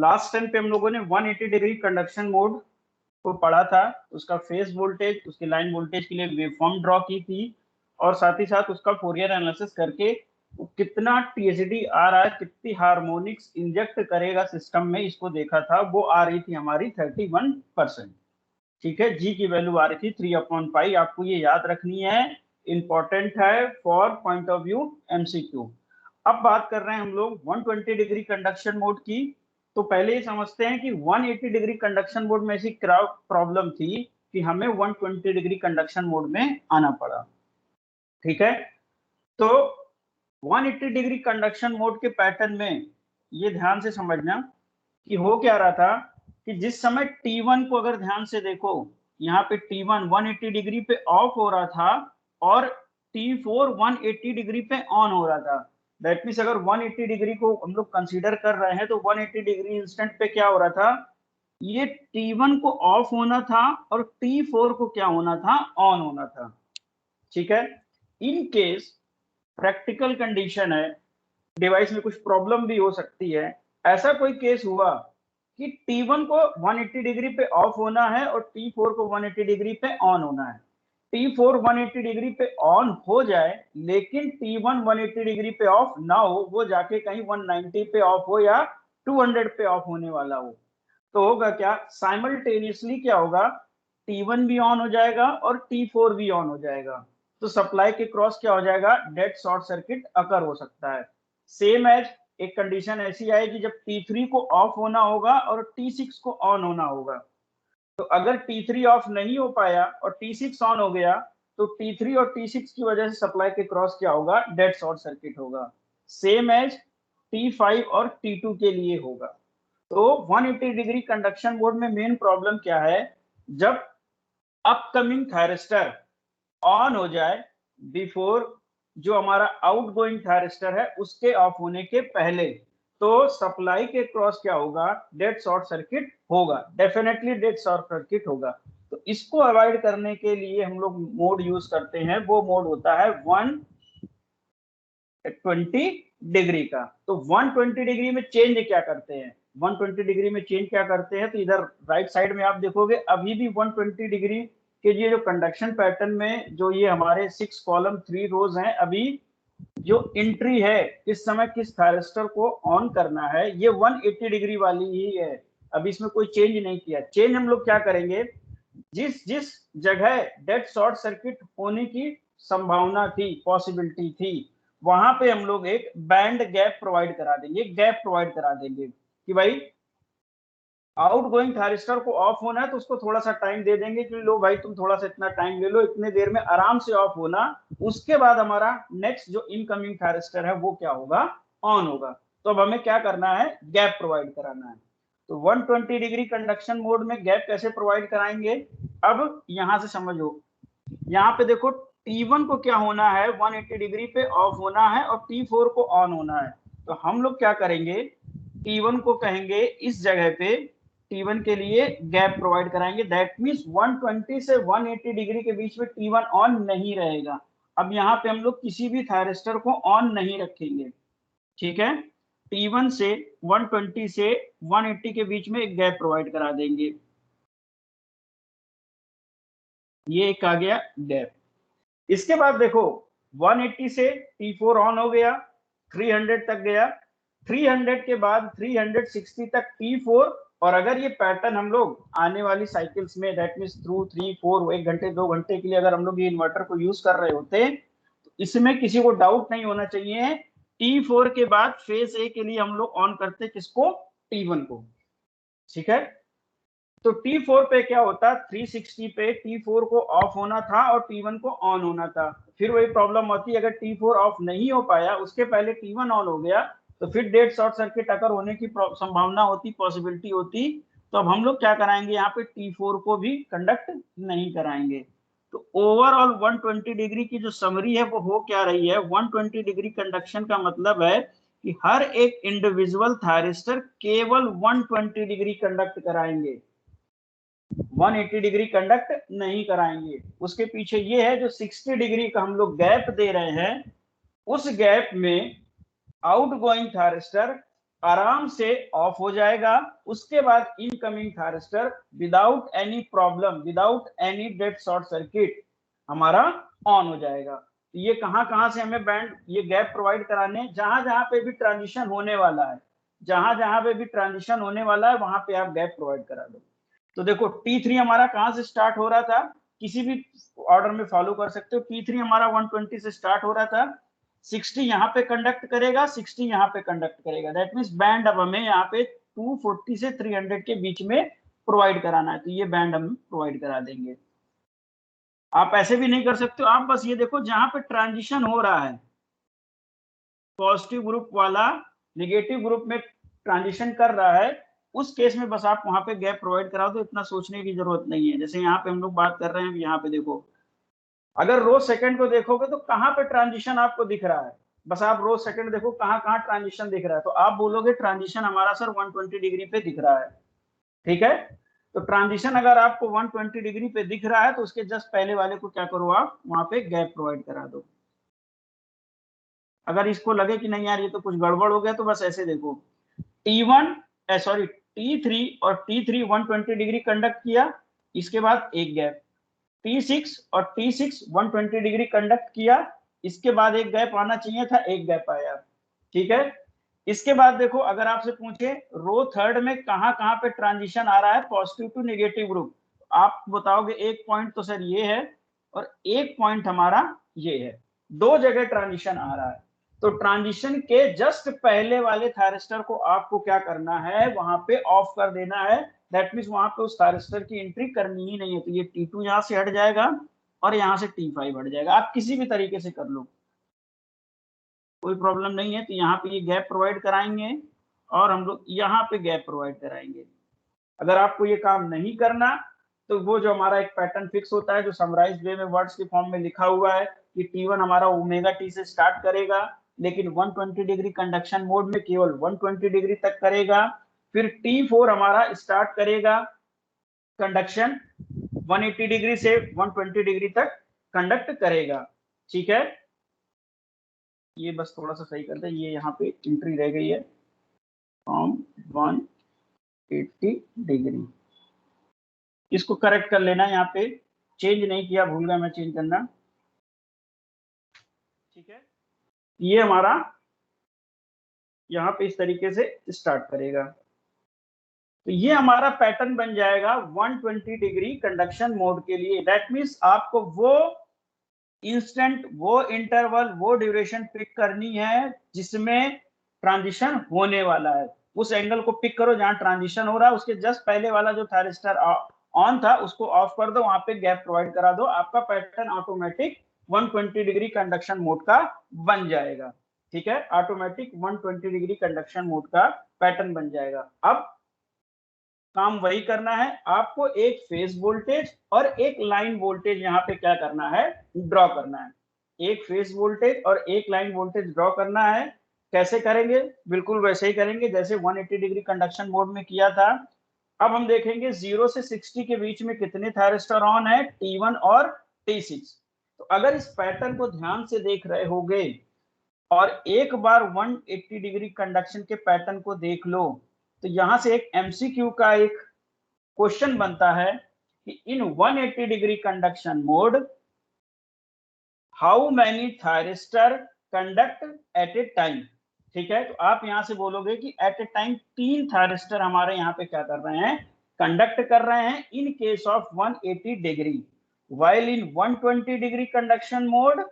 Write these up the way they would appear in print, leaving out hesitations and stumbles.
Last time पे हम लोगों ने 180 डिग्री कंडक्शन मोड को पढ़ा था, उसका फेज वोल्टेज, उसकी लाइन वोल्टेज के लिए वेवफॉर्म ड्रॉ की थी, और साथ ही साथ उसका फोरियर एनालिसिस करके वो कितना टीएचडी आ रहा है, कितनी हार्मोनिक्स इंजेक्ट करेगा सिस्टम में, इसको देखा था। वो आ रही थी हमारी 31%। ठीक है, जी की वैल्यू आ रही थी 3/पाई। आपको ये याद रखनी है, इंपॉर्टेंट है for point of view MCQ. अब बात कर रहे हैं हम लोग 120 डिग्री कंडक्शन मोड की। तो पहले ये समझते हैं कि 180 डिग्री कंडक्शन मोड में ऐसी प्रॉब्लम थी कि हमें 120 डिग्री कंडक्शन मोड में आना पड़ा। ठीक है, तो 180 डिग्री कंडक्शन मोड के पैटर्न में ये ध्यान से समझना कि हो क्या रहा था कि जिस समय T1 को अगर ध्यान से देखो, यहाँ पे T1 180 डिग्री पे ऑफ हो रहा था और T4 180 डिग्री पे ऑन हो रहा था। दैट मीन्स अगर 180 डिग्री को हम लोग कंसीडर कर रहे हैं तो 180 डिग्री इंस्टेंट पे क्या हो रहा था, ये T1 को ऑफ होना था और T4 को क्या होना था, ऑन होना था। ठीक है, इन केस प्रैक्टिकल कंडीशन है, डिवाइस में कुछ प्रॉब्लम भी हो सकती है, ऐसा कोई केस हुआ कि T1 को 180 डिग्री पे ऑफ होना है और T4 को 180 डिग्री पे ऑन होना है। T4 180 डिग्री पे ऑन हो जाए लेकिन T1 180 डिग्री पे ऑफ ना हो, वो जाके कहीं 190 पे ऑफ हो या 200 पे ऑफ होने वाला हो, तो होगा क्या, साइमल्टेनियसली क्या होगा, T1 भी ऑन हो जाएगा और T4 भी ऑन हो जाएगा। तो सप्लाई के क्रॉस क्या हो जाएगा, डेड शॉर्ट सर्किट अकर हो सकता है। सेम एज एक कंडीशन ऐसी आएगी जब T3 को ऑफ होना होगा और T6 को ऑन होना होगा। तो अगर T3 ऑफ नहीं हो पाया और T6 ऑन हो गया तो T3 और T6 की वजह से सप्लाई के क्रॉस क्या होगा, डेड शॉर्ट सर्किट होगा। सेम एज T5 और T2 के लिए होगा। तो 180 डिग्री कंडक्शन मोड में मेन प्रॉब्लम क्या है, जब अपकमिंग थायरिस्टर ऑन हो जाए बिफोर जो हमारा आउटगोइंग थायरिस्टर है उसके ऑफ होने के पहले, तो सप्लाई के क्रॉस क्या होगा, डेड शॉर्ट सर्किट होगा, डेफिनेटली डेड शॉर्ट सर्किट होगा। तो इसको अवॉइड करने के लिए हम लोग मोड यूज करते हैं, वो मोड होता है 120 डिग्री का। तो 120 डिग्री में चेंज क्या करते हैं, 120 डिग्री में चेंज क्या करते हैं, तो इधर राइट साइड में आप देखोगे अभी भी 120 डिग्री के ये जो कंडक्शन पैटर्न में जो ये हमारे 6 कॉलम 3 रोज हैं, अभी जो एंट्री है किस समय किस थायरिस्टर को ऑन करना है ये 180 डिग्री वाली ही है, अभी इसमें कोई चेंज नहीं किया। चेंज हम लोग क्या करेंगे, जिस जिस जगह डेड शॉर्ट सर्किट होने की संभावना थी, पॉसिबिलिटी थी, वहां पे हम लोग एक बैंड गैप प्रोवाइड करा देंगे, गैप प्रोवाइड करा देंगे कि भाई आउट गोइंग थायरिस्टर को ऑफ होना है तो उसको थोड़ा सा टाइम दे देंगे कि लो भाई तुम थोड़ा सा इतना टाइम ले लो, इतने देर में आराम से ऑफ होना, उसके बाद हमारा नेक्स्ट जो इनकमिंग थायरिस्टर है वो क्या होगा, ऑन होगा। तो अब हमें क्या करना है, गैप प्रोवाइड कराना है। तो 120 डिग्री कंडक्शन मोड में गैप कैसे प्रोवाइड कराएंगे, अब यहां से समझो, यहाँ पे देखो T1 को क्या होना है, 180 डिग्री पे ऑफ होना है और T4 को ऑन होना है। तो हम लोग क्या करेंगे, T1 को कहेंगे इस जगह पे T1 के लिए गैप प्रोवाइड कराएंगे, दैट मीन्स 120 से 180 डिग्री के बीच में T1 ऑन नहीं रहेगा। अब यहाँ पे हम लोग किसी भी थायरिस्टर को ऑन नहीं रखेंगे। ठीक है, T1 से 120 से 180 के बीच में एक गैप प्रोवाइड करा देंगे, ये एक आ गया गैप। इसके बाद देखो 180 से T4 ऑन हो गया, 300 तक गया, 300 के बाद 360 तक T4, और अगर ये पैटर्न हम लोग आने वाली साइकिल्स में दैट मींस थ्रू 3 4 1 घंटे 2 घंटे के लिए अगर हम लोग ये इन्वर्टर को यूज कर रहे होते तो इसमें किसी को डाउट नहीं होना चाहिए, T4 के बाद फेज ए के लिए हम लोग ऑन करते किसको, T1 को। ठीक है, तो T4 पे क्या होता, 360 पे T4 को ऑफ होना था और T1 को ऑन होना था। फिर वही प्रॉब्लम होती, अगर T4 ऑफ नहीं हो पाया उसके पहले T1 ऑन हो गया तो फिर डेड शॉर्ट सर्किट अगर होने की संभावना होती, पॉसिबिलिटी होती। तो अब हम लोग क्या कराएंगे, यहाँ पे T4 को भी कंडक्ट नहीं कराएंगे। तो ओवरऑल 120 डिग्री की जो समरी है वो हो क्या रही है, 120 डिग्री कंडक्शन का मतलब है कि हर एक इंडिविजुअल थायरिस्टर केवल 120 डिग्री कंडक्ट कराएंगे, 180 डिग्री कंडक्ट नहीं कराएंगे। उसके पीछे ये है जो 60 डिग्री का हम लोग गैप दे रहे हैं, उस गैप में आउटगोइंग थायरिस्टर आराम से ऑफ हो जाएगा। उसके बाद incoming thyristor without any problem, without any dead short circuit हमारा ऑन हो जाएगा। तो ये कहां से हमें बैंड, ये गैप प्रोवाइड कराने, जहां जहां पे भी ट्रांजिशन होने वाला है, जहां जहां पे भी ट्रांजिशन होने वाला है वहां पे आप गैप प्रोवाइड करा दो। तो देखो T3 हमारा कहां से स्टार्ट हो रहा था, किसी भी ऑर्डर में फॉलो कर सकते हो। T3 हमारा 120 से स्टार्ट हो रहा था, 60 यहाँ पे कंडक्ट करेगा, 60 यहाँ पे कंडक्ट करेगा। दैट मीन्स बैंड अब हमें यहाँ पे 240 से 300 के बीच में प्रोवाइड कराना है, तो ये बैंड हम प्रोवाइड करा देंगे। आप ऐसे भी नहीं कर सकते हो, आप बस ये देखो जहां पे ट्रांजिशन हो रहा है, पॉजिटिव ग्रुप वाला निगेटिव ग्रुप में ट्रांजिशन कर रहा है, उस केस में बस आप वहां पे गैप प्रोवाइड करा दो, इतना सोचने की जरूरत नहीं है। जैसे यहाँ पे हम लोग बात कर रहे हैं, यहाँ पे देखो, अगर रो सेकंड को देखोगे तो कहां पे ट्रांजिशन आपको दिख रहा है, बस आप रो सेकंड देखो कहां कहां ट्रांजिशन दिख रहा है, तो आप बोलोगे ट्रांजिशन हमारा सर 120 डिग्री पे दिख रहा है। ठीक है, तो ट्रांजिशन अगर आपको 120 डिग्री पे दिख रहा है तो उसके जस्ट पहले वाले को क्या करो, आप वहां पे गैप प्रोवाइड करा दो। अगर इसको लगे कि नहीं यार ये तो कुछ गड़बड़ हो गया, तो बस ऐसे देखो, T1 सॉरी T3 और T3 120 डिग्री कंडक्ट किया, इसके बाद एक गैप, T6 और T6 120 डिग्री कंडक्ट किया, इसके बाद एक गैप आना चाहिए था, एक गैप आया। ठीक है, इसके बाद देखो अगर आपसे पूछे रो थर्ड में कहां कहां पे ट्रांजिशन आ रहा है पॉजिटिव टू नेगेटिव ग्रुप, आप बताओगे एक पॉइंट तो सर ये है और एक पॉइंट हमारा ये है, दो जगह ट्रांजिशन आ रहा है। तो ट्रांजिशन के जस्ट पहले वाले थायरिस्टर को आपको क्या करना है, वहां पे ऑफ कर देना है। दैट मीन्स वहां पे उस थायरिस्टर की एंट्री करनी ही नहीं है। तो ये T2 यहां से हट जाएगा और यहाँ से T5 हट जाएगा, आप किसी भी तरीके से कर लो, कोई प्रॉब्लम नहीं है। तो यहाँ पे ये गैप प्रोवाइड कराएंगे और हम लोग यहाँ पे गैप प्रोवाइड कराएंगे। अगर आपको ये काम नहीं करना तो वो जो हमारा एक पैटर्न फिक्स होता है, जो समराइज वे में वर्ड्स के फॉर्म में लिखा हुआ है कि T1 हमारा ओमेगा टी से स्टार्ट करेगा, लेकिन 120 डिग्री कंडक्शन मोड में केवल 120 डिग्री तक करेगा। फिर T4 हमारा स्टार्ट करेगा कंडक्शन 180 डिग्री से 120 डिग्री तक कंडक्ट करेगा। ठीक है, ये बस थोड़ा सा सही करते हैं, ये यहाँ पे एंट्री रह गई है फ्रॉम 180 डिग्री, इसको करेक्ट कर लेना, यहाँ पे चेंज नहीं किया, भूल गया मैं चेंज करना। ठीक है, ये हमारा यहाँ पे इस तरीके से स्टार्ट करेगा। तो ये हमारा पैटर्न बन जाएगा 120 डिग्री कंडक्शन मोड के लिए। दैट मीन्स आपको वो इंस्टेंट, वो इंटरवल, वो ड्यूरेशन पिक करनी है जिसमें ट्रांजिशन होने वाला है। उस एंगल को पिक करो जहां ट्रांजिशन हो रहा है, उसके जस्ट पहले वाला जो थायरिस्टर ऑन था उसको ऑफ कर दो, वहां पे गैप प्रोवाइड करा दो, आपका pattern automatic 120 degree conduction mode का बन जाएगा। ठीक है, ऑटोमेटिक 120 डिग्री कंडक्शन मोड का पैटर्न बन जाएगा। अब काम वही करना है आपको, एक फेज वोल्टेज और एक लाइन वोल्टेज यहाँ पे क्या करना है, ड्रॉ करना है। एक फेज वोल्टेज और एक लाइन वोल्टेज ड्रॉ करना है। कैसे करेंगे, बिल्कुल वैसे ही करेंगे जैसे 180 डिग्री कंडक्शन मोड में किया था। अब हम देखेंगे 0 से 60 के बीच में कितने थायरिस्टर ऑन है, T1 और T6। तो अगर इस पैटर्न को ध्यान से देख रहे होगे और एक बार 180 डिग्री कंडक्शन के पैटर्न को देख लो, तो यहां से एक एमसीक्यू का एक क्वेश्चन बनता है कि in 180 degree conduction mode how many thyristor conduct at a time. ठीक है, तो आप यहां से बोलोगे कि एट ए टाइम 3 थायरिस्टर हमारे यहाँ पे क्या कर रहे हैं, कंडक्ट कर रहे हैं in case of 180 degree, while in 120 degree conduction mode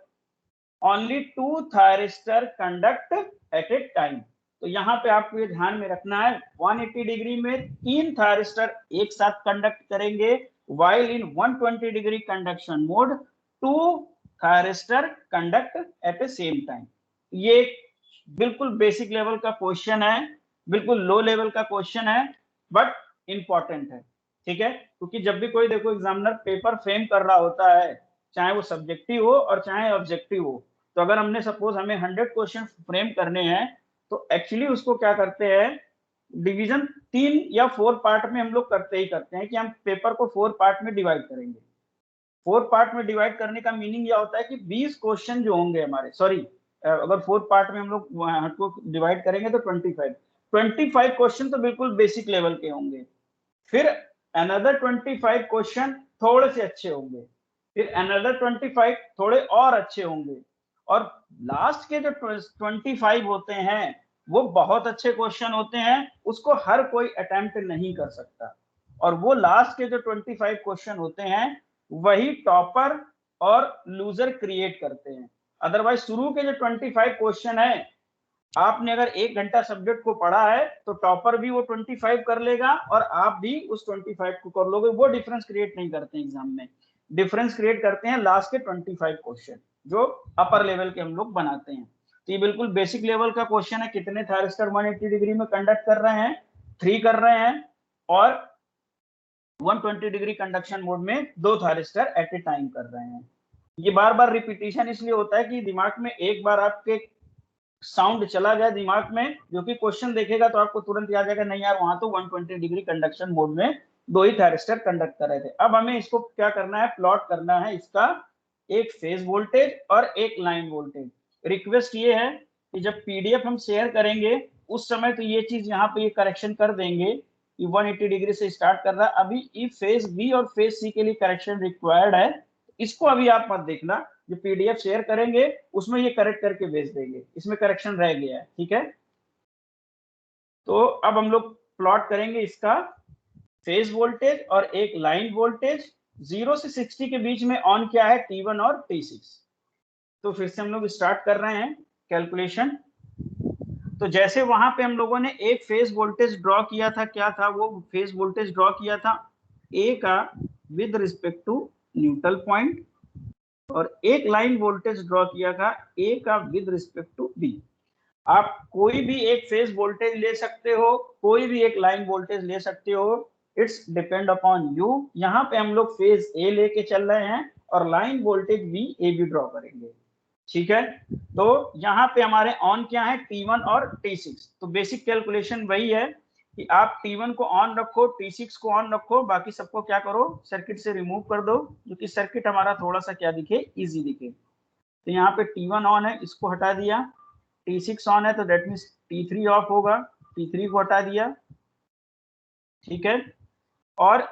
only 2 thyristor conduct at a time. तो यहाँ पे आपको ये ध्यान में रखना है 180 डिग्री में 3 थायरिस्टर एक साथ कंडक्ट करेंगे, while in 120 degree conduction mode 2 thyristor conduct at a same time. ये बिल्कुल बेसिक लेवल का क्वेश्चन है, बिल्कुल लो लेवल का क्वेश्चन है, बट इंपॉर्टेंट है। ठीक है, क्योंकि जब भी कोई देखो एग्जामिनर पेपर फ्रेम कर रहा होता है, चाहे वो सब्जेक्टिव हो और चाहे ऑब्जेक्टिव हो, तो अगर हमने सपोज हमें 100 क्वेश्चन फ्रेम करने हैं तो एक्चुअली उसको क्या करते हैं, डिवीजन 3 या 4 पार्ट में हम लोग करते ही करते हैं कि हम पेपर को 4 पार्ट में डिवाइड करेंगे। 4 पार्ट में डिवाइड करने का मीनिंग यह होता है कि 20 क्वेश्चन जो होंगे हमारे, सॉरी अगर 4 पार्ट में हम लोग को डिवाइड करेंगे तो 25, 25 क्वेश्चन तो बिल्कुल बेसिक लेवल के होंगे, फिर अनदर 25 क्वेश्चन थोड़े से अच्छे होंगे, फिर अनदर 25 थोड़े और अच्छे होंगे, और लास्ट के जो 25 होते हैं वो बहुत अच्छे क्वेश्चन होते हैं, उसको हर कोई अटेम्प्ट नहीं कर सकता, और वो लास्ट के जो 25 क्वेश्चन होते हैं वही टॉपर और लूजर क्रिएट करते हैं। अदरवाइज शुरू के जो 25 क्वेश्चन है, आपने अगर 1 घंटा सब्जेक्ट को पढ़ा है तो टॉपर भी वो 25 कर लेगा और आप भी उस 25 को कर लोगे। वो डिफरेंस क्रिएट नहीं करते हैं एग्जाम में, डिफरेंस क्रिएट करते हैं लास्ट के 25 क्वेश्चन जो अपर लेवल के हम लोग बनाते हैं। तो ये बिल्कुल बेसिक लेवल का क्वेश्चन है। कितने थायरिस्टर 180 डिग्री में कंडक्ट कर रहे हैं? 3 कर रहे हैं, और 120 डिग्री कंडक्शन मोड में 2 थायरिस्टर एट ए टाइम कर रहे हैं। ये बार बार रिपीटिशन इसलिए होता है कि दिमाग में एक बार आपके साउंड चला जाए दिमाग में, जो कि क्वेश्चन देखेगा तो आपको तुरंत याद आएगा, नहीं यार वहां तो 120 डिग्री कंडक्शन मोड में 2 ही थायरिस्टर कंडक्ट कर रहे थे। अब हमें इसको क्या करना है, प्लॉट करना है इसका एक फेज वोल्टेज और एक लाइन वोल्टेज। रिक्वेस्ट ये है कि जब पीडीएफ हम शेयर करेंगे उस समय तो ये चीज यहाँ पे ये करेक्शन कर देंगे कि 180 डिग्री से स्टार्ट कर रहा है। अभी ई फेज बी और फेज सी के लिए करेक्शन रिक्वायर्ड है, इसको अभी आप मत देखना, जो पीडीएफ शेयर करेंगे उसमें ये करेक्ट करके भेज देंगे, इसमें करेक्शन रह गया है, ठीक है। तो अब हम लोग प्लॉट करेंगे इसका फेज वोल्टेज और एक लाइन वोल्टेज। 0 से 60 के बीच में ऑन क्या है, T1 और T6। तो फिर से हम लोग स्टार्ट कर रहे हैं कैलकुलेशन। तो जैसे वहां पे हम लोगों ने एक फेज वोल्टेज ड्रॉ किया था, क्या था वो फेज वोल्टेज ड्रॉ किया था, ए का with respect to neutral point, और एक लाइन वोल्टेज ड्रॉ किया था ए का विद रिस्पेक्ट टू बी। आप कोई भी एक फेज वोल्टेज ले सकते हो, कोई भी एक लाइन वोल्टेज ले सकते हो, इट्स डिपेंड अपॉन यू। यहाँ पे हम लोग फेज ए लेके चल रहे हैं और लाइन वोल्टेज बी ए भी ड्रॉ करेंगे, ठीक है। तो यहाँ पे हमारे ऑन क्या है, T1 और T6। तो बेसिक कैलकुलेशन वही है कि आप T1 को ऑन रखो, T6 को ऑन रखो, बाकी सबको क्या करो, सर्किट से रिमूव कर दो, क्योंकि सर्किट हमारा थोड़ा सा क्या दिखे, इजी दिखे। तो यहाँ पे T1 ऑन है, इसको हटा दिया, T6 ऑन है तो दैट मीन्स T3 ऑफ होगा, T3 को हटा दिया, ठीक है। और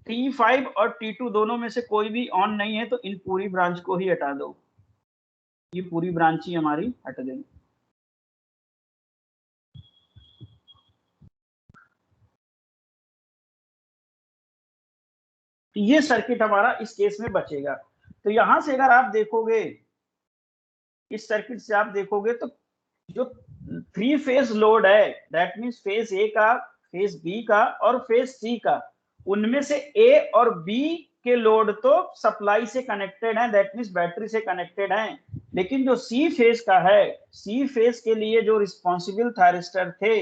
T5 और T2 दोनों में से कोई भी ऑन नहीं है तो इन पूरी ब्रांच को ही हटा दो, ये पूरी ब्रांच ही हमारी हट गई। ये सर्किट हमारा इस केस में बचेगा। तो यहां से अगर आप देखोगे, इस सर्किट से आप देखोगे तो जो 3 फेज लोड है, दैट मीन्स फेज ए का, फेज बी का और फेज सी का, उनमें से ए और बी के लोड तो सप्लाई से कनेक्टेड है, दैट मीन्स बैटरी से कनेक्टेड है। लेकिन जो सी फेज का है, सी फेज के लिए जो रिस्पॉन्सिबल थायरिस्टर थे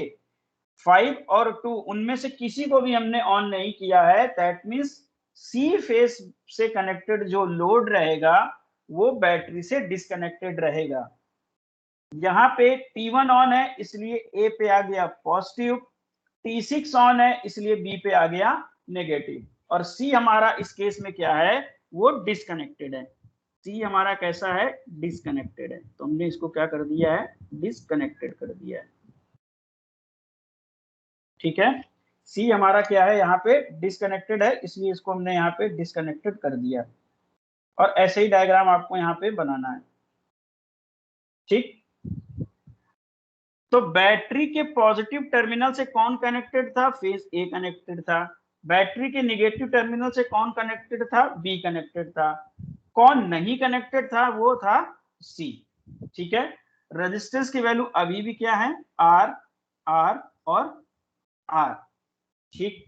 5 और 2, उनमें से किसी को भी हमने ऑन नहीं किया है, दैट मीन्स सी फेज से कनेक्टेड जो लोड रहेगा वो बैटरी से डिस्कनेक्टेड रहेगा। यहाँ पे T1 ऑन है इसलिए ए पे आ गया पॉजिटिव, T6 ऑन है इसलिए बी पे आ गया नेगेटिव, और सी हमारा इस केस में क्या है, वो डिस्कनेक्टेड है। सी हमारा कैसा है, डिस्कनेक्टेड है, तो हमने इसको क्या कर दिया है, डिस्कनेक्टेड कर दिया है, ठीक है। सी हमारा क्या है, यहाँ पे डिस्कनेक्टेड है, इसलिए इसको हमने यहाँ पे डिस्कनेक्टेड कर दिया, और ऐसे ही डायग्राम आपको यहाँ पे बनाना है, ठीक। तो बैटरी के पॉजिटिव टर्मिनल से कौन कनेक्टेड था, फेज ए कनेक्टेड था। बैटरी के नेगेटिव टर्मिनल से कौन कनेक्टेड था, बी कनेक्टेड था। कौन नहीं कनेक्टेड था, वो था सी, ठीक है। रेजिस्टेंस की वैल्यू अभी भी क्या है, आर, आर और आर, ठीक।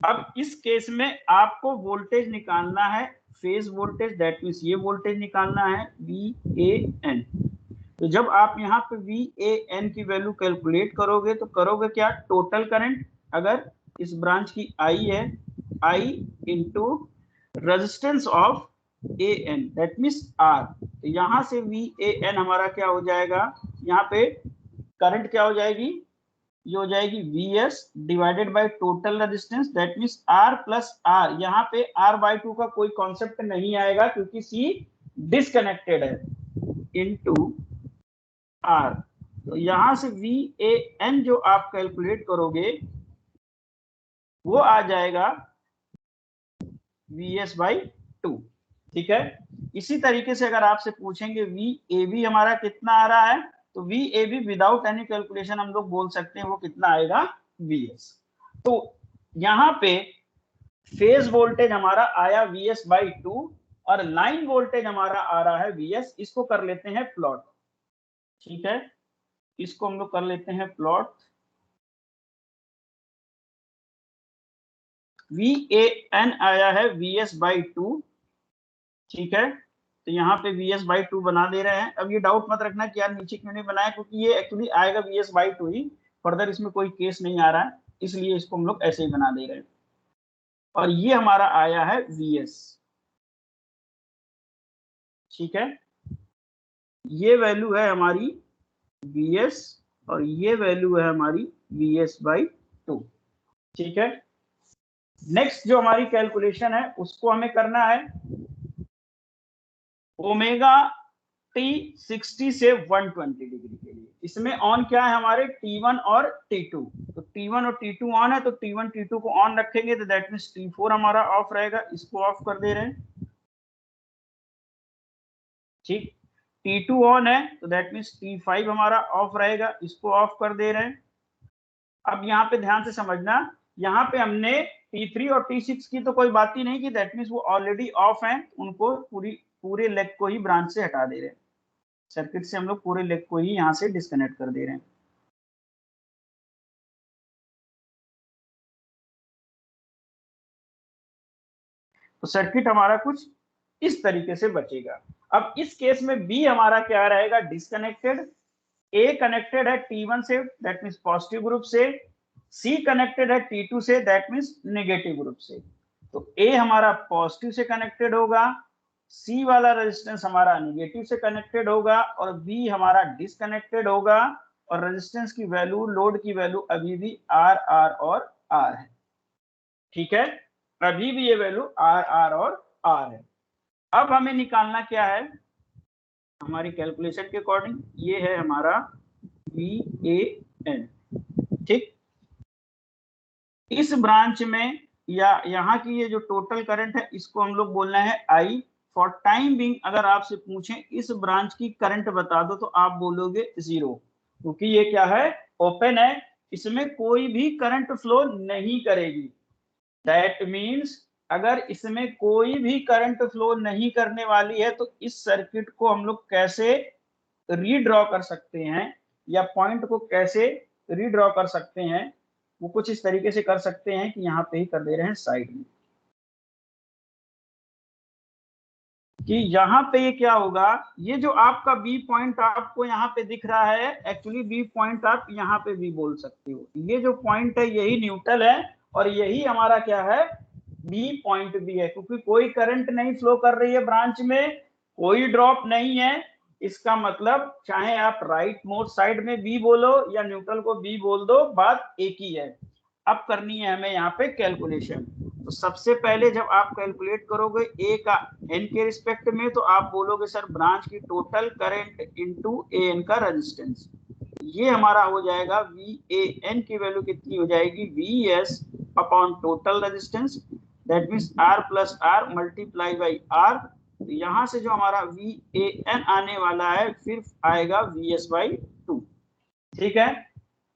अब इस केस में आपको वोल्टेज निकालना है, फेज वोल्टेज, दैट मीन्स ये वोल्टेज निकालना है VAN। तो जब आप यहाँ पे VAN की वैल्यू कैलकुलेट करोगे तो करोगे क्या, टोटल करंट, अगर इस ब्रांच की I है, I into resistance of AN, that means R। तो यहाँ से VAN हमारा क्या हो जाएगा, यहाँ पे करंट क्या हो जाएगी, ये हो जाएगी VS divided by total resistance, that means R plus R। यहाँ पे R/2 का कोई कॉन्सेप्ट नहीं आएगा क्योंकि C डिस्कनेक्टेड है, इनटू R, तो यहां से VAN जो आप कैलकुलेट करोगे वो आ जाएगा VS/2। ठीक है। इसी तरीके से अगर आपसे पूछेंगे VAB हमारा कितना आ रहा है, तो VAB विदाउट एनी कैलकुलेशन हम लोग बोल सकते हैं वो कितना आएगा VS। तो यहाँ पे फेज वोल्टेज हमारा आया VS/2 और लाइन वोल्टेज हमारा आ रहा है VS। इसको कर लेते हैं प्लॉट। ठीक है, इसको हम लोग कर लेते हैं प्लॉट। VAN आया है VS/2। ठीक है, तो यहाँ पे VS/2 बना दे रहे हैं। अब ये डाउट मत रखना कि यार नीचे क्यों नहीं बनाया, क्योंकि ये एक्चुअली आएगा VS/2 ही, फर्दर इसमें कोई केस नहीं आ रहा है, इसलिए इसको हम लोग ऐसे ही बना दे रहे हैं। और ये हमारा आया है VS। ठीक है, ये वैल्यू है हमारी VS और ये वैल्यू है हमारी VS/2। ठीक है, नेक्स्ट जो हमारी कैलकुलेशन है उसको हमें करना है ओमेगा टी 60 से 120 डिग्री के लिए। इसमें ऑन क्या है हमारे T1 और T2। तो T1 और T2 ऑन है, तो T1 T2 को ऑन रखेंगे तो दैट मीन्स T4 हमारा ऑफ रहेगा, इसको ऑफ कर दे रहे हैं। ठीक, T2 ऑन है तो दैट मीन्स T5 हमारा ऑफ रहेगा, इसको ऑफ कर दे रहे हैं। अब यहाँ पे ध्यान से समझना, यहाँ पे हमने T3 और T6 की तो कोई बात ही नहीं की, दैट मीन्स वो ऑलरेडी ऑफ हैं, उनको पूरे लेग को ही ब्रांच से हटा दे रहे हैं। सर्किट से हम लोग पूरे लेग को ही यहाँ से डिस्कनेक्ट कर दे रहे हैं। तो सर्किट हमारा कुछ इस तरीके से बचेगा। अब इस केस में बी हमारा क्या रहेगा, डिस्कनेक्टेड। ए कनेक्टेड है T1 से, दैट मीन्स पॉजिटिव ग्रुप से। सी कनेक्टेड है T2 से, दैट मीन्स नेगेटिव ग्रुप से। तो ए हमारा पॉजिटिव से कनेक्टेड होगा, सी वाला रेजिस्टेंस हमारा नेगेटिव से कनेक्टेड होगा और बी हमारा डिस्कनेक्टेड होगा। और रेजिस्टेंस की वैल्यू, लोड की वैल्यू अभी भी आर आर और आर है। ठीक है, अभी भी ये वैल्यू आर आर और आर है। अब हमें निकालना क्या है, हमारी कैलकुलेशन के अकॉर्डिंग ये है हमारा VAN। ठीक, इस ब्रांच में या यहाँ की ये जो टोटल करंट है इसको हम लोग बोलना है I। फॉर टाइम बिंग अगर आपसे पूछें इस ब्रांच की करंट बता दो तो आप बोलोगे 0, क्योंकि ये क्या है, ओपन है, इसमें कोई भी करंट फ्लो नहीं करेगी। दैट मीन्स अगर इसमें कोई भी करंट फ्लो नहीं करने वाली है तो इस सर्किट को हम लोग कैसे रीड्रॉ कर सकते हैं या पॉइंट को कैसे रीड्रॉ कर सकते हैं, वो कुछ इस तरीके से कर सकते हैं कि यहाँ पे ही कर दे रहे हैं साइड में, कि यहाँ पे ये क्या होगा, ये जो आपका बी पॉइंट आपको यहाँ पे दिख रहा है, एक्चुअली बी पॉइंट आप यहाँ पे भी बोल सकते हो। ये जो पॉइंट है यही न्यूट्रल है और यही हमारा क्या है, बी पॉइंट भी है, क्योंकि कोई करंट नहीं फ्लो कर रही है ब्रांच में, कोई ड्रॉप नहीं है। इसका मतलब चाहे आप राइट मोड साइड में बी बोलो या न्यूट्रल को बी बोल दो, बात एक ही है। अब करनी है हमें यहाँ पे कैलकुलेशन। तो सबसे पहले जब आप कैलकुलेट करोगे ए का एन के रिस्पेक्ट में, तो आप बोलोगे सर ब्रांच की total current into A N का रेजिस्टेंस। ये हमारा हो जाएगा VAN की वैल्यू कितनी हो जाएगी, VS upon total resistance, that means R plus R multiply by R। तो यहाँ से जो हमारा VAN आने वाला है फिर आएगा VS/2। ठीक है,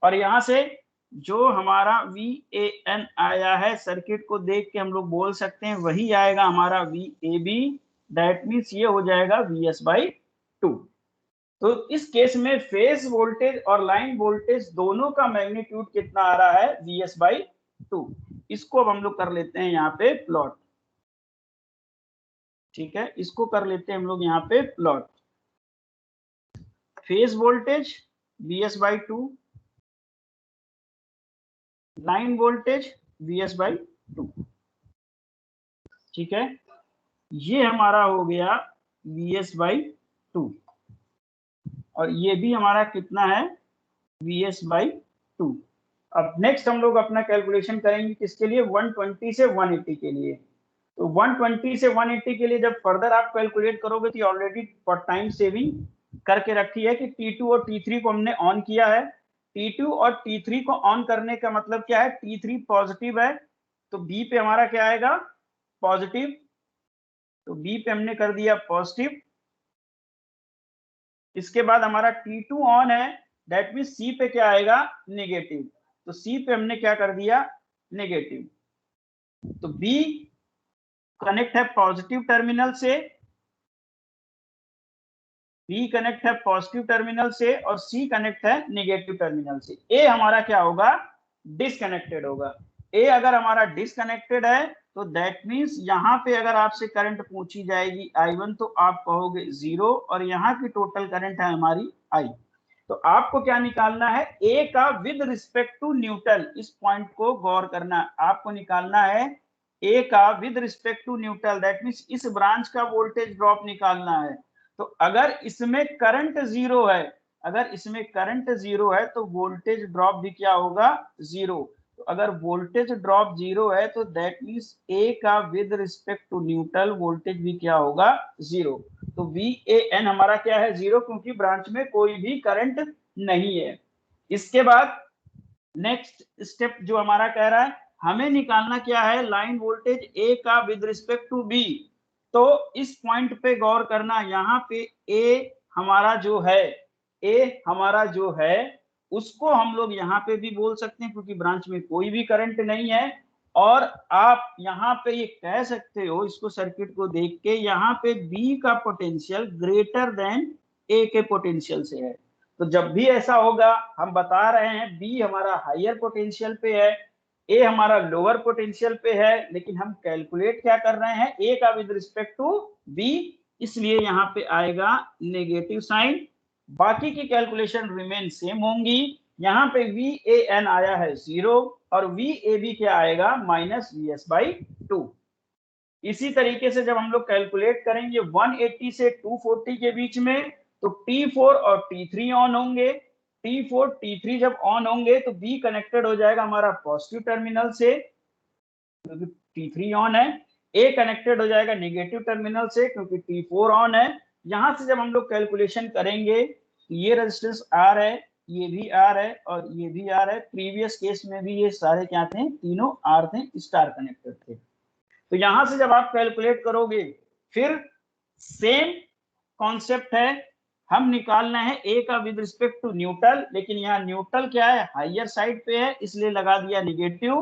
और यहाँ से जो हमारा VAN आया है सर्किट को देख के हम लोग बोल सकते हैं वही आएगा हमारा VAB, दैट मीन्स ये हो जाएगा VS/2। तो इस केस में फेज वोल्टेज और लाइन वोल्टेज दोनों का मैग्नीट्यूड कितना आ रहा है, VS/2। इसको अब हम लोग कर लेते हैं यहाँ पे प्लॉट। ठीक है, इसको कर लेते हैं हम लोग यहाँ पे plot. Phase voltage VS/2, line voltage VS/2। ठीक है, ये हमारा हो गया VS/2 और ये भी हमारा कितना है, VS/2। अब नेक्स्ट हम लोग अपना कैलकुलेशन करेंगे किसके लिए, 120 से 180 के लिए। तो 120 से 180 के लिए जब फर्दर आप कैलकुलेट करोगे तो ऑलरेडी फॉर टाइम सेविंग करके रखी है कि T2 और T3 को हमने ऑन किया है। T2 और T3 को ऑन करने का मतलब क्या है, T3 पॉजिटिव है तो B पे हमारा क्या आएगा, पॉजिटिव। तो B पे हमने कर दिया पॉजिटिव। इसके बाद हमारा T2 ऑन है, दैट मीन C पे क्या आएगा, नेगेटिव। तो C पे हमने क्या कर दिया, नेगेटिव। तो B कनेक्ट है पॉजिटिव टर्मिनल से, B कनेक्ट है पॉजिटिव टर्मिनल से और C कनेक्ट है नेगेटिव टर्मिनल से। A हमारा क्या होगा, डिसकनेक्टेड होगा। A अगर हमारा डिसकनेक्टेड है तो दैट मींस यहाँ पे अगर आपसे करंट पूछी जाएगी I1 तो आप कहोगे 0 और यहाँ की टोटल करंट है हमारी I। तो आपको क्या निकालना है, A का विद रिस्पेक्ट टू न्यूट्रल, इस पॉइंट को गौर करना, आपको निकालना है A का with respect to neutral, that means इस ब्रांच का वोल्टेज ड्रॉप निकालना है। तो अगर इसमें करंट जीरो है, अगर इसमें करंट जीरो है तो वोल्टेज ड्रॉप भी क्या होगा, जीरो। तो अगर वोल्टेज ड्रॉप जीरो है तो दैट मींस ए का with respect to neutral voltage भी क्या होगा, जीरो। तो VAN हमारा क्या है, जीरो, क्योंकि ब्रांच में कोई भी करंट नहीं है। इसके बाद नेक्स्ट स्टेप जो हमारा कह रहा है, हमें निकालना क्या है, लाइन वोल्टेज ए का विद रिस्पेक्ट टू बी। तो इस पॉइंट पे गौर करना, यहाँ पे ए हमारा जो है, ए हमारा जो है उसको हम लोग यहाँ पे भी बोल सकते हैं क्योंकि ब्रांच में कोई भी करंट नहीं है। और आप यहाँ पे ये कह सकते हो, इसको सर्किट को देख के, यहाँ पे बी का पोटेंशियल ग्रेटर देन ए के पोटेंशियल से है। तो जब भी ऐसा होगा हम बता रहे हैं बी हमारा हायर पोटेंशियल पे है, ए हमारा लोअर पोटेंशियल पे है, लेकिन हम कैलकुलेट क्या कर रहे हैं, ए का विद रिस्पेक्ट टू बी, इसलिए यहाँ पे आएगा नेगेटिव साइन। बाकी की कैलकुलेशन रिमेन सेम होंगी। यहाँ पे VAN आया है 0 और VAB क्या आएगा, -VS/2। इसी तरीके से जब हम लोग कैलकुलेट करेंगे 180 से 240 के बीच में, तो T4 और T3 ऑन होंगे। T4 T3 जब ऑन होंगे तो B कनेक्टेड हो जाएगा हमारा पॉजिटिव टर्मिनल से क्योंकि T3 ऑन है, A कनेक्टेड हो जाएगा नेगेटिव टर्मिनल से क्योंकि T4 ऑन है। यहां से जब हम लोग कैलकुलेशन करेंगे, ये रेजिस्टेंस R है, ये भी R है और ये भी R है। प्रीवियस केस में भी ये सारे क्या थे, तीनों R थे, स्टार कनेक्टेड थे। तो यहां से जब आप कैलकुलेट करोगे, फिर सेम कॉन्सेप्ट है, हम निकालना है ए का विद रिस्पेक्ट टू न्यूट्रल, लेकिन यहाँ न्यूट्रल क्या है, हायर साइड पे है, इसलिए लगा दिया निगेटिव।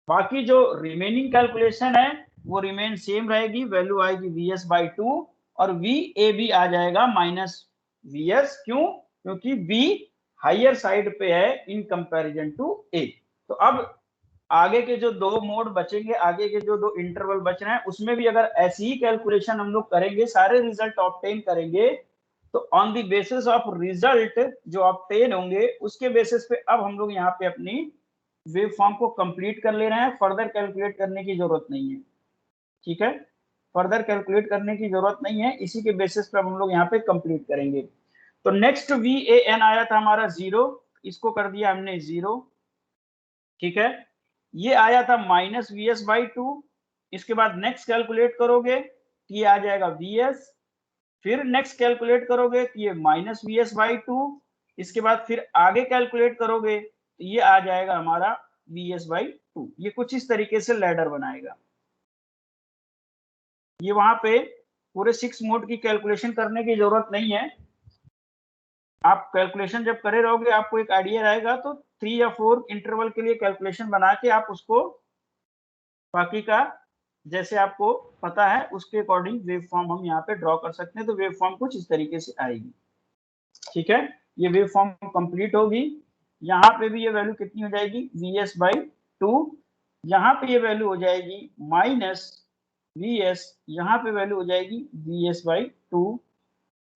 बाकी जो रिमेनिंग कैलकुलेशन है वो रिमेन सेम रहेगी, वैल्यू आएगी VS/2 और VAB आ जाएगा -VS। क्यों, क्योंकि B हायर साइड पे है इन कंपैरिजन टू A। तो अब आगे के जो दो मोड बचेंगे, आगे के जो दो इंटरवल बच रहे हैं, उसमें भी अगर ऐसी ही कैलकुलेशन हम लोग करेंगे, सारे रिजल्ट ऑब्टेन करेंगे, तो on the basis of result जो ऑब्टेन होंगे उसके बेसिस पे अब हम लोग यहाँ पे अपनी वेव फॉर्म को कंप्लीट कर ले रहे हैं। फर्दर कैलकुलेट करने की जरूरत नहीं है, ठीक है, फर्दर कैलकुलेट करने की जरूरत नहीं है, इसी के बेसिस पे हम लोग यहाँ पे कंप्लीट करेंगे। तो नेक्स्ट VAN आया था हमारा 0, इसको कर दिया हमने 0, ठीक है। ये आया था -VS/2, इसके बाद नेक्स्ट कैलकुलेट करोगे तो ये आ जाएगा VS, फिर नेक्स्ट कैलकुलेट करोगे तो ये -VS/2, इसके बाद फिर आगे कैलकुलेट करोगे तो ये आ जाएगा हमारा VS/2। ये कुछ इस तरीके से लैडर बनाएगा। ये वहां पे पूरे 6 मोड की कैलकुलेशन करने की जरूरत नहीं है, आप कैलकुलेशन जब करे रहोगे आपको एक आइडिया रहेगा, तो 3 या 4 इंटरवल के लिए कैलकुलेशन बना के आप उसको बाकी का जैसे आपको पता है उसके अकॉर्डिंग वेव फॉर्म हम यहाँ पे ड्रॉ कर सकते हैं। तो वेव फॉर्म कुछ इस तरीके से आएगी, ठीक है। ये वेव फॉर्म कंप्लीट होगी, यहाँ पे भी ये वैल्यू कितनी हो जाएगी, VS/2, यहाँ पे ये वैल्यू हो जाएगी -VS, यहाँ पे वैल्यू हो जाएगी VS/2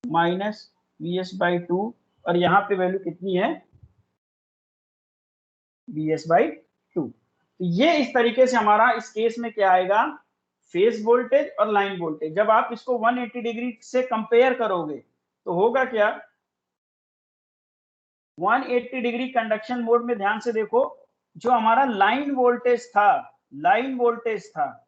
-VS/2 और यहाँ पे वैल्यू कितनी है, VS/2। तो ये इस तरीके से हमारा इस केस में क्या आएगा, फेज वोल्टेज और लाइन वोल्टेज। जब आप इसको 180 डिग्री से कंपेयर करोगे तो होगा क्या, 180 डिग्री कंडक्शन मोड में ध्यान से देखो, जो हमारा लाइन वोल्टेज था, लाइन वोल्टेज था,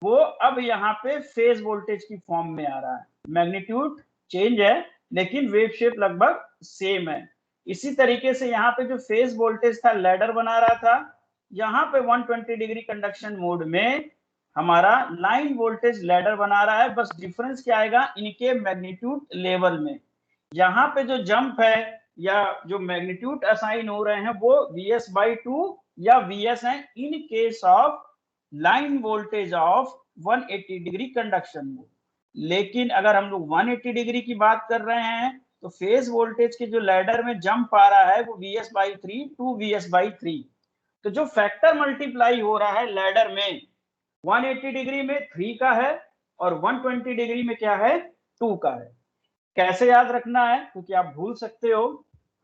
वो अब यहाँ पे फेज वोल्टेज की फॉर्म में आ रहा है। मैग्नीट्यूड चेंज है लेकिन वेव शेप लगभग सेम है। इसी तरीके से यहाँ पे जो फेज वोल्टेज था लैडर बना रहा था, यहाँ पे 120 डिग्री कंडक्शन मोड में हमारा लाइन वोल्टेज लैडर बना रहा है। बस डिफरेंस क्या आएगा इनके मैग्नीट्यूड लेवल में। यहाँ पे जो जंप है या जो मैग्नीट्यूड असाइन हो रहे हैं वो Vs/2 या Vs है इन case of line voltage of 180 degree conduction mode. लेकिन अगर हम लोग 180 डिग्री की बात कर रहे हैं तो फेज वोल्टेज के जो लैडर में जंप आ रहा है वो Vs/3 टू Vs/3। तो जो फैक्टर मल्टीप्लाई हो रहा है लैडर में 180 डिग्री में 3 का है और 120 डिग्री में क्या है 2 का है। कैसे याद रखना है क्योंकि आप भूल सकते हो।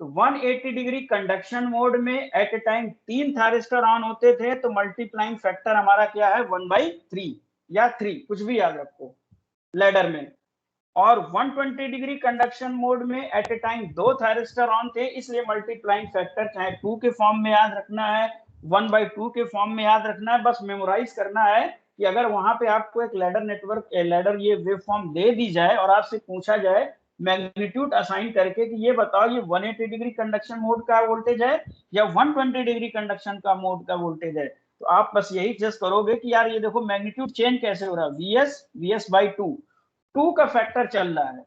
तो 180 डिग्री कंडक्शन मोड में at a time 3 thyristor on होते थे तो मल्टीप्लाइंग फैक्टर हमारा क्या है 1/3 या 3, कुछ भी याद रखो लैडर में। और 120 डिग्री कंडक्शन मोड में at a time 2 thyristor on थे, इसलिए मल्टीप्लाइंग फैक्टर चाहे 2 के फॉर्म में याद रखना है 1/2 के फॉर्म में याद रखना है। बस मेमोराइज करना है कि अगर वहां पे आपको एक लैडर नेटवर्क लैडर ये वेव फॉर्म दे दी जाए और आपसे पूछा जाए मैग्नीट्यूड असाइन करके कि ये बताओ ये 180 डिग्री कंडक्शन मोड का वोल्टेज है या 120 डिग्री कंडक्शन का मोड का वोल्टेज है, तो आप बस यही जस्ट करोगे कि यार ये देखो मैग्नीट्यूड चेंज कैसे हो रहा है, Vs/2 2 का फैक्टर चल रहा है,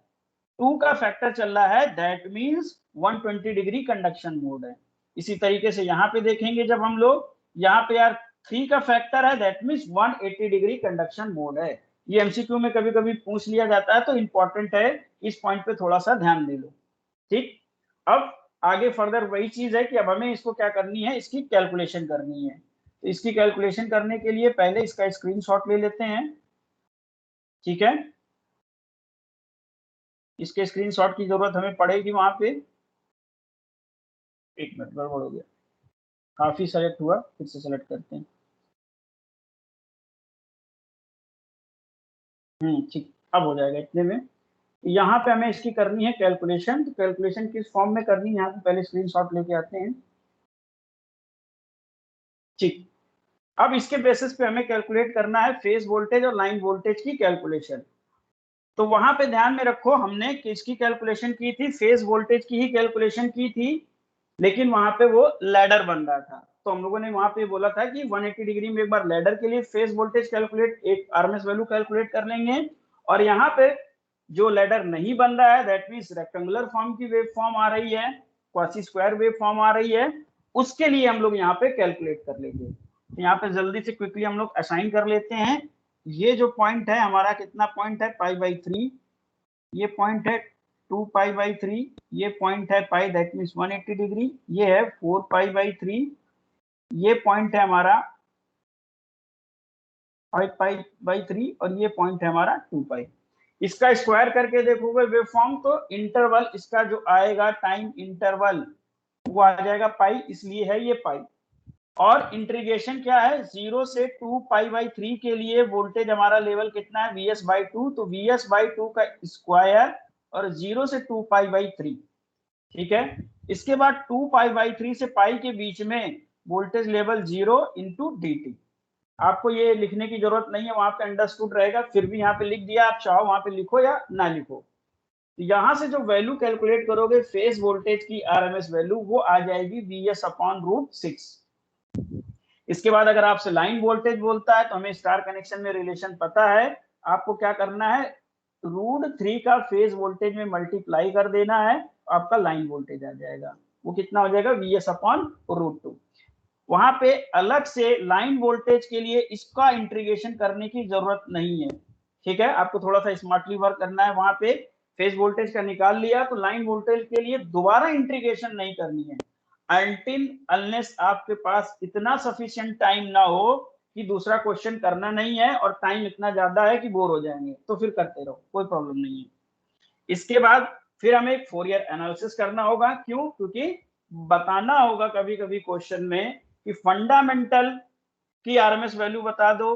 2 का फैक्टर चल रहा है, that means 120 degree conduction mode है। इसी तरीके से यहाँ पे देखेंगे जब हम लोग यहाँ पे यार 3 का फैक्टर है, that means 180 degree conduction mode है। ये एमसीक्यू में कभी कभी पूछ लिया जाता है तो इंपॉर्टेंट है, इस पॉइंट पे थोड़ा सा ध्यान दे लो। ठीक, अब आगे फर्दर वही चीज है कि अब हमें इसको क्या करनी है, इसकी कैलकुलेशन करनी है। तो इसकी कैलकुलेशन करने के लिए पहले इसका स्क्रीनशॉट ले लेते हैं। ठीक है, इसके स्क्रीनशॉट की जरूरत हमें पड़ेगी वहां पे। एक मिनट, गड़बड़ हो गया, काफी सेलेक्ट हुआ, फिर से सेलेक्ट करते हैं। ठीक, अब हो जाएगा इतने में। यहाँ पे हमें इसकी करनी है कैलकुलेशन। तो कैलकुलेशन किस फॉर्म में करनी है, यहाँ पे पहले स्क्रीनशॉट लेके आते हैं। ठीक, अब इसके बेसिस पे हमें कैलकुलेट करना है फेज वोल्टेज और लाइन वोल्टेज की कैलकुलेशन। तो वहां पे ध्यान में रखो हमने किसकी कैलकुलेशन की थी, फेज वोल्टेज की ही कैलकुलेशन की थी, लेकिन वहां पे वो लैडर बन रहा था। तो हम लोगों ने वहां पे बोला था कि 180 डिग्री में एक बार लैडर के लिए फेज वोल्टेज कैलकुलेट, एक आरएमएस वैल्यू कैलकुलेट कर लेंगे। और यहाँ पे जो लैडर नहीं बन रहा है दैट मींस रेक्टेंगुलर फॉर्म की वेव फॉर्म आ रही है, क्वासी स्क्वायर वेव फॉर्म आ रही है, उसके लिए हम लोग यहाँ पे कैलकुलेट कर लेंगे। तो यहाँ पे जल्दी से क्विकली हम लोग असाइन कर लेते हैं। ये जो पॉइंट है हमारा कितना पॉइंट है π/3, ये पॉइंट है 2π/3, ये पॉइंट है पाई दैट मीन्स 180 डिग्री, ये है 4π/3, ये पॉइंट है हमारा 5π/3 और ये पॉइंट है हमारा 2π। इसका स्क्वायर करके देखोगे वेव फॉर्म तो इंटरवल इसका जो आएगा टाइम इंटरवल वो आ जाएगा पाई, इसलिए है ये पाई। और इंटीग्रेशन क्या है 0 से 2π/3 के लिए वोल्टेज हमारा लेवल कितना है Vs/2, तो Vs/2 का स्क्वायर और 0 से 2π/3। ठीक है, इसके बाद 2π/3 से पाई के बीच में वोल्टेज लेवल 0 इंटू dt। आपको ये लिखने की जरूरत नहीं है, वहां पे अंडरस्टूड रहेगा, फिर भी यहाँ पे लिख दिया, आप चाहो वहां पे लिखो या ना लिखो। तो यहाँ से जो वैल्यू कैलकुलेट करोगे फेज वोल्टेज की आरएमएस वैल्यू वो आ जाएगी Vs/√6। इसके बाद अगर आपसे लाइन वोल्टेज बोलता है तो हमें स्टार कनेक्शन में रिलेशन पता है, आपको क्या करना है √3 का फेज वोल्टेज में मल्टीप्लाई कर देना है, आपका लाइन वोल्टेज आ जाएगा। वो कितना हो जाएगा Vs/√2। वहां पे अलग से लाइन वोल्टेज के लिए इसका इंटीग्रेशन करने की जरूरत नहीं है। ठीक है, आपको थोड़ा सा स्मार्टली वर्क करना है। वहां पे फेज वोल्टेज का निकाल लिया तो लाइन वोल्टेज के लिए दोबारा इंटीग्रेशन नहीं करनी है, अनटिल अनलेस आपके पास इतना सफिशिएंट टाइम ना हो कि दूसरा क्वेश्चन करना नहीं है और टाइम इतना ज्यादा है कि बोर हो जाएंगे, तो फिर करते रहो, कोई प्रॉब्लम नहीं है। इसके बाद फिर हमें एक फोरियर एनालिसिस करना होगा। क्यों? क्योंकि बताना होगा कभी कभी क्वेश्चन में कि फंडामेंटल की आरएमएस वैल्यू बता दो,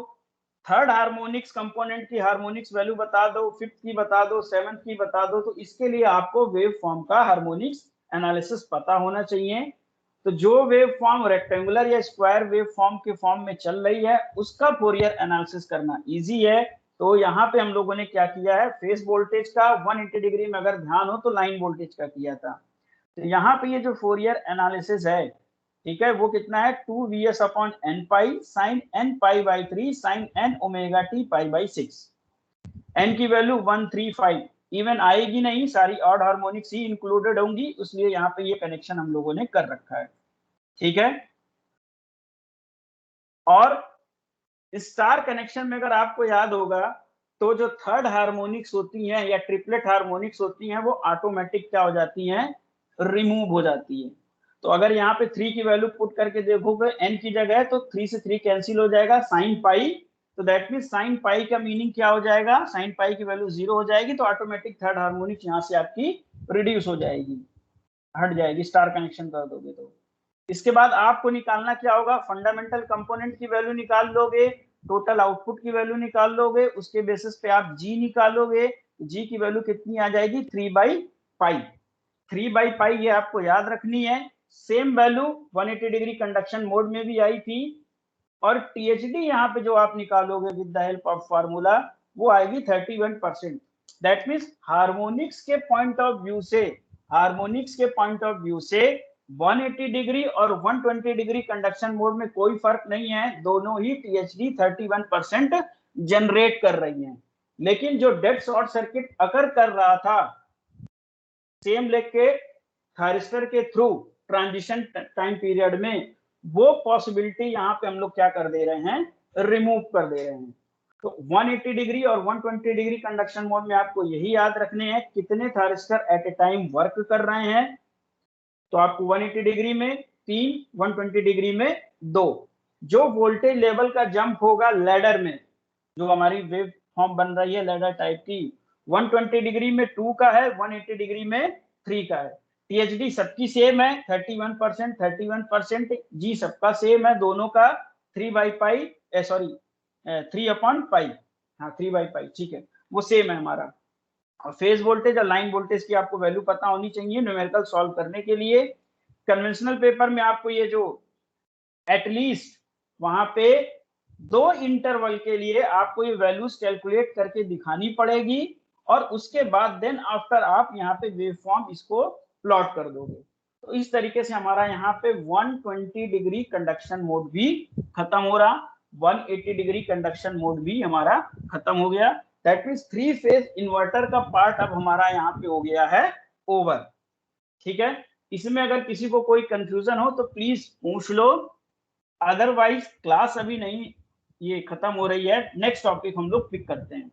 थर्ड हार्मोनिक्स कंपोनेंट की हार्मोनिक्स वैल्यू बता दो, फिफ्थ की बता दो, सेवंथ की बता दो। तो इसके लिए आपको वेव फॉर्म का हार्मोनिक्स एनालिसिस पता होना चाहिए। तो जो वेव फॉर्म रेक्टेंगुलर या स्क्वायर वेव फॉर्म के फॉर्म में चल रही है उसका फोरियर एनालिसिस करना इजी है। तो यहाँ पे हम लोगों ने क्या किया है, फेस वोल्टेज का 180 डिग्री में अगर ध्यान हो तो लाइन वोल्टेज का किया था। तो यहाँ पे ये जो फोरियर एनालिसिस है, ठीक है, वो कितना है 2vs upon n pi sine n pi by 3 sine n omega t pi by 6। n की वैल्यू 135 इवन आएगी नहीं, सारी ऑड हार्मोनिक्स ही इंक्लूडेड होंगी, इसलिए यहाँ पे ये कनेक्शन हम लोगों ने कर रखा है। ठीक है, और स्टार कनेक्शन में अगर आपको याद होगा तो जो थर्ड हार्मोनिक्स होती हैं या ट्रिपलेट हार्मोनिक्स होती हैं वो ऑटोमेटिक क्या हो जाती हैं, रिमूव हो जाती है। तो अगर यहाँ पे 3 की वैल्यू पुट करके देखोगे n की जगह, तो 3 से 3 कैंसिल हो जाएगा, साइन पाई, तो दैट मीन साइन पाई का मीनिंग क्या हो जाएगा, साइन पाई की वैल्यू 0 हो जाएगी, तो ऑटोमेटिक थर्ड हार्मोनिक्स यहाँ से आपकी रिड्यूस हो जाएगी, हट जाएगी, स्टार कनेक्शन कर दोगे तो। इसके बाद आपको निकालना क्या होगा, फंडामेंटल कंपोनेंट की वैल्यू निकाल लोगे, टोटल आउटपुट की वैल्यू निकाल लोगे, उसके बेसिस पे आप जी निकालोगे, जी की वैल्यू कितनी आ जाएगी 3/पाई। 3/पाई ये आपको याद रखनी है। Same value 180 degree conduction mode में भी आई थी, और टीएचडी यहाँ पे जो आप निकालोगे with the help of formula वो आएगी 31%। दैट मीन्स हार्मोनिक्स के पॉइंट ऑफ व्यू से, हार्मोनिक्स के पॉइंट ऑफ व्यू से 180 डिग्री और 120 डिग्री कंडक्शन मोड में कोई फर्क नहीं है, दोनों ही टीएचडी 31% जनरेट कर रही हैं। लेकिन जो डेड शॉर्ट सर्किट अकर कर रहा था सेम लेग के थायरिस्टर के थ्रू ट्रांजिशन टाइम पीरियड में, वो पॉसिबिलिटी यहाँ पे हम लोग क्या कर दे रहे हैं, रिमूव कर दे रहे हैं। तो 180 डिग्री और 120 डिग्री कंडक्शन मोड में आपको यही याद रखने हैं कितने thyristor at a time work कर रहे हैं। तो आपको 180 डिग्री में 3, 120 डिग्री में 2। जो वोल्टेज लेवल का जंप होगा लैडर में, जो हमारी वेव फॉर्म बन रही है लैडर टाइप की, 120 डिग्री में 2 का है, 180 डिग्री में 3 का है। टीएचडी सबकी सेम है 31%, जी सबका सेम है दोनों का 3/पाई, सॉरी 3/पाई, हाँ 3/पाई, ठीक है, वो सेम है हमारा। और फेज वोल्टेज और लाइन वोल्टेज की आपको वैल्यू पता होनी चाहिए न्यूमेरिकल सॉल्व करने के लिए। कन्वेंशनल पेपर में आपको ये जो एटलीस्ट वहां पे 2 इंटरवल के लिए आपको ये वैल्यूज कैलकुलेट करके दिखानी पड़ेगी, और उसके बाद देन आफ्टर आप यहाँ पे वेव फॉर्म इसको प्लॉट कर दोगे। तो इस तरीके से हमारा यहाँ पे 120 डिग्री कंडक्शन मोड भी खत्म हो रहा, 180 डिग्री कंडक्शन मोड भी हमारा खत्म हो गया। दैट मीन्स 3 फेज इन्वर्टर का पार्ट अब हमारा यहाँ पे हो गया है ओवर। ठीक है, इसमें अगर किसी को कोई कंफ्यूजन हो तो प्लीज पूछ लो, अदरवाइज क्लास अभी नहीं ये खत्म हो रही है, नेक्स्ट टॉपिक हम लोग पिक करते हैं।